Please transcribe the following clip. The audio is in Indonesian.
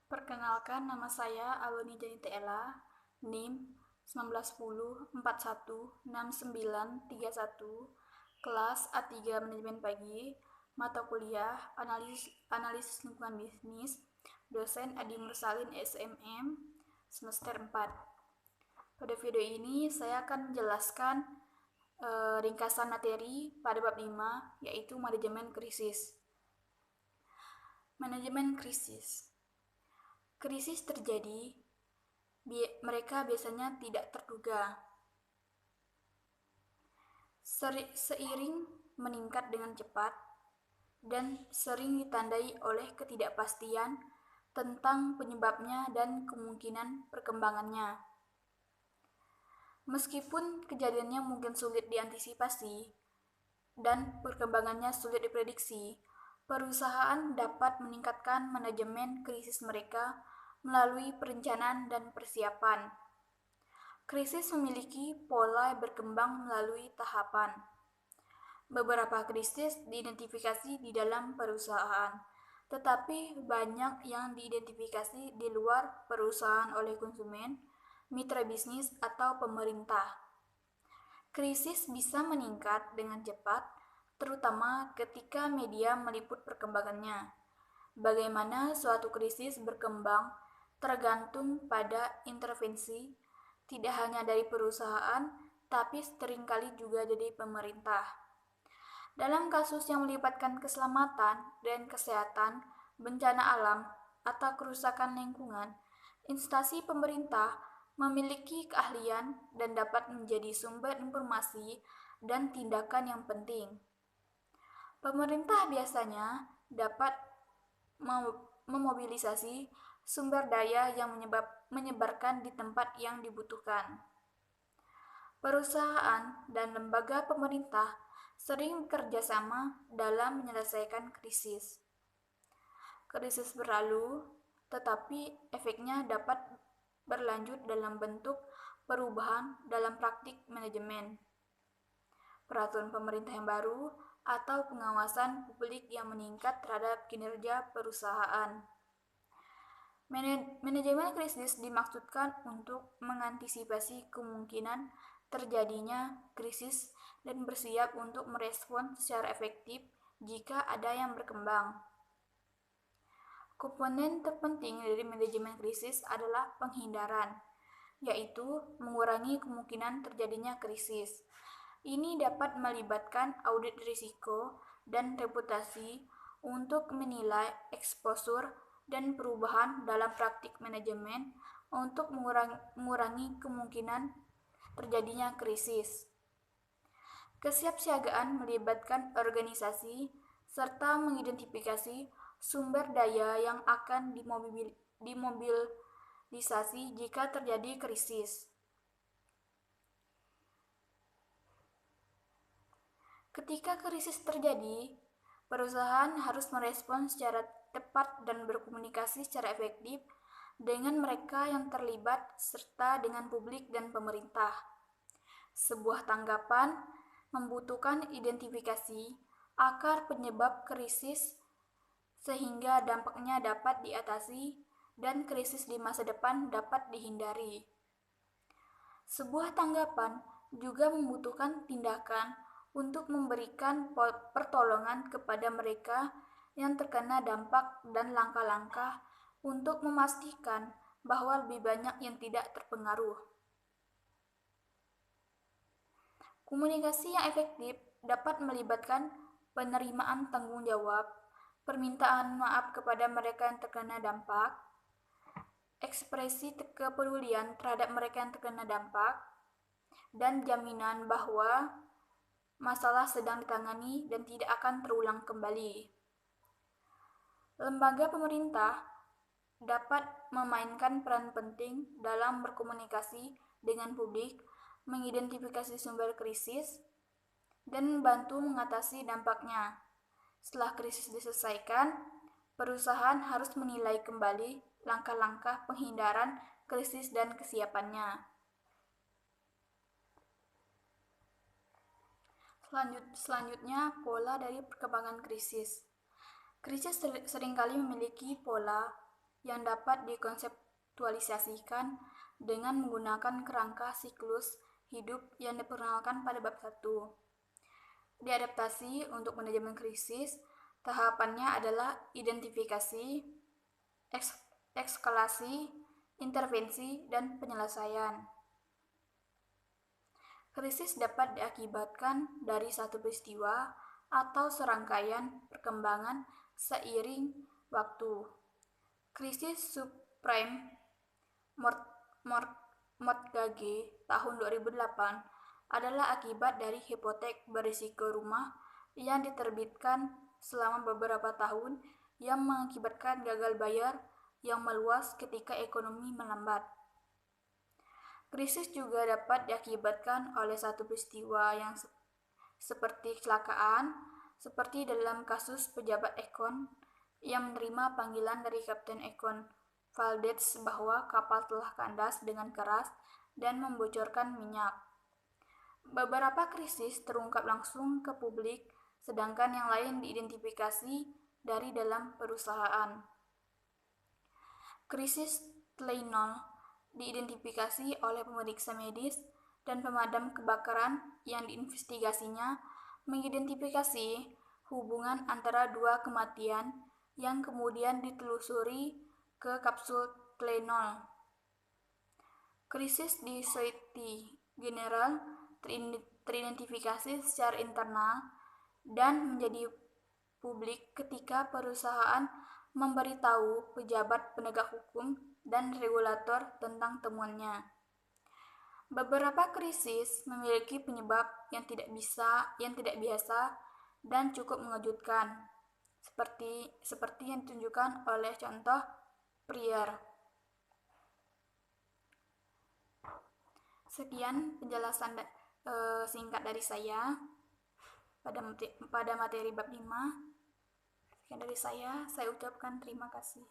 Perkenalkan, nama saya Aloni Janita Ella, NIM 1910416931, kelas A3 Manajemen Pagi, mata kuliah Analisis Lingkungan Bisnis, dosen Adi Mursalin SMM, semester 4. Pada video ini saya akan menjelaskan ringkasan materi pada bab 5, yaitu manajemen krisis. Manajemen krisis. Krisis terjadi, mereka biasanya tidak terduga. Seiring meningkat dengan cepat dan sering ditandai oleh ketidakpastian tentang penyebabnya dan kemungkinan perkembangannya. Meskipun kejadiannya mungkin sulit diantisipasi dan perkembangannya sulit diprediksi, perusahaan dapat meningkatkan manajemen krisis mereka melalui perencanaan dan persiapan. Krisis memiliki pola berkembang melalui tahapan. Beberapa krisis diidentifikasi di dalam perusahaan, tetapi banyak yang diidentifikasi di luar perusahaan oleh konsumen, mitra bisnis, atau pemerintah. Krisis bisa meningkat dengan cepat, terutama ketika media meliput perkembangannya. Bagaimana suatu krisis berkembang tergantung pada intervensi, tidak hanya dari perusahaan, tapi seringkali juga dari pemerintah. Dalam kasus yang melibatkan keselamatan dan kesehatan, bencana alam, atau kerusakan lingkungan, instansi pemerintah memiliki keahlian dan dapat menjadi sumber informasi dan tindakan yang penting. Pemerintah biasanya dapat memobilisasi sumber daya yang menyebarkan di tempat yang dibutuhkan. Perusahaan dan lembaga pemerintah sering bekerja sama dalam menyelesaikan krisis. Krisis berlalu, tetapi efeknya dapat berlanjut dalam bentuk perubahan dalam praktik manajemen, peraturan pemerintah yang baru, atau pengawasan publik yang meningkat terhadap kinerja perusahaan. Manajemen krisis dimaksudkan untuk mengantisipasi kemungkinan terjadinya krisis dan bersiap untuk merespons secara efektif jika ada yang berkembang. Komponen terpenting dari manajemen krisis adalah penghindaran, yaitu mengurangi kemungkinan terjadinya krisis. Ini dapat melibatkan audit risiko dan reputasi untuk menilai eksposur dan perubahan dalam praktik manajemen untuk mengurangi kemungkinan terjadinya krisis. Kesiapsiagaan melibatkan organisasi serta mengidentifikasi sumber daya yang akan dimobilisasi jika terjadi krisis. Ketika krisis terjadi, perusahaan harus merespons secara tepat dan berkomunikasi secara efektif dengan mereka yang terlibat serta dengan publik dan pemerintah. Sebuah tanggapan membutuhkan identifikasi akar penyebab krisis sehingga dampaknya dapat diatasi dan krisis di masa depan dapat dihindari. Sebuah tanggapan juga membutuhkan tindakan untuk memberikan pertolongan kepada mereka yang terkena dampak dan langkah-langkah untuk memastikan bahwa lebih banyak yang tidak terpengaruh. Komunikasi yang efektif dapat melibatkan penerimaan tanggung jawab, permintaan maaf kepada mereka yang terkena dampak, ekspresi kepedulian terhadap mereka yang terkena dampak, dan jaminan bahwa masalah sedang ditangani dan tidak akan terulang kembali. Lembaga pemerintah dapat memainkan peran penting dalam berkomunikasi dengan publik, mengidentifikasi sumber krisis, dan membantu mengatasi dampaknya. Setelah krisis diselesaikan, perusahaan harus menilai kembali langkah-langkah penghindaran krisis dan kesiapannya. Selanjutnya, pola dari perkembangan krisis. Krisis seringkali memiliki pola yang dapat dikonseptualisasikan dengan menggunakan kerangka siklus hidup yang diperkenalkan pada bab 1. Diadaptasi untuk manajemen krisis, tahapannya adalah identifikasi, eskalasi, intervensi, dan penyelesaian. Krisis dapat diakibatkan dari satu peristiwa atau serangkaian perkembangan seiring waktu. Krisis subprime mortgage tahun 2008 adalah akibat dari hipotek berisiko rumah yang diterbitkan selama beberapa tahun yang mengakibatkan gagal bayar yang meluas ketika ekonomi melambat. Krisis juga dapat diakibatkan oleh satu peristiwa yang seperti kecelakaan, seperti dalam kasus pejabat Econ yang menerima panggilan dari Kapten Econ Valdez bahwa kapal telah kandas dengan keras dan membocorkan minyak. Beberapa krisis terungkap langsung ke publik, sedangkan yang lain diidentifikasi dari dalam perusahaan. Krisis Tylenol diidentifikasi oleh pemeriksa medis dan pemadam kebakaran yang diinvestigasinya mengidentifikasi hubungan antara dua kematian yang kemudian ditelusuri ke kapsul Tylenol. Krisis di Societe Generale teridentifikasi secara internal dan menjadi publik ketika perusahaan memberitahu pejabat penegak hukum dan regulator tentang temuannya. Beberapa krisis memiliki penyebab yang tidak biasa dan cukup mengejutkan, seperti yang ditunjukkan oleh contoh Prier. Sekian penjelasan singkat dari saya pada materi bab 5. Sekian dari saya ucapkan terima kasih.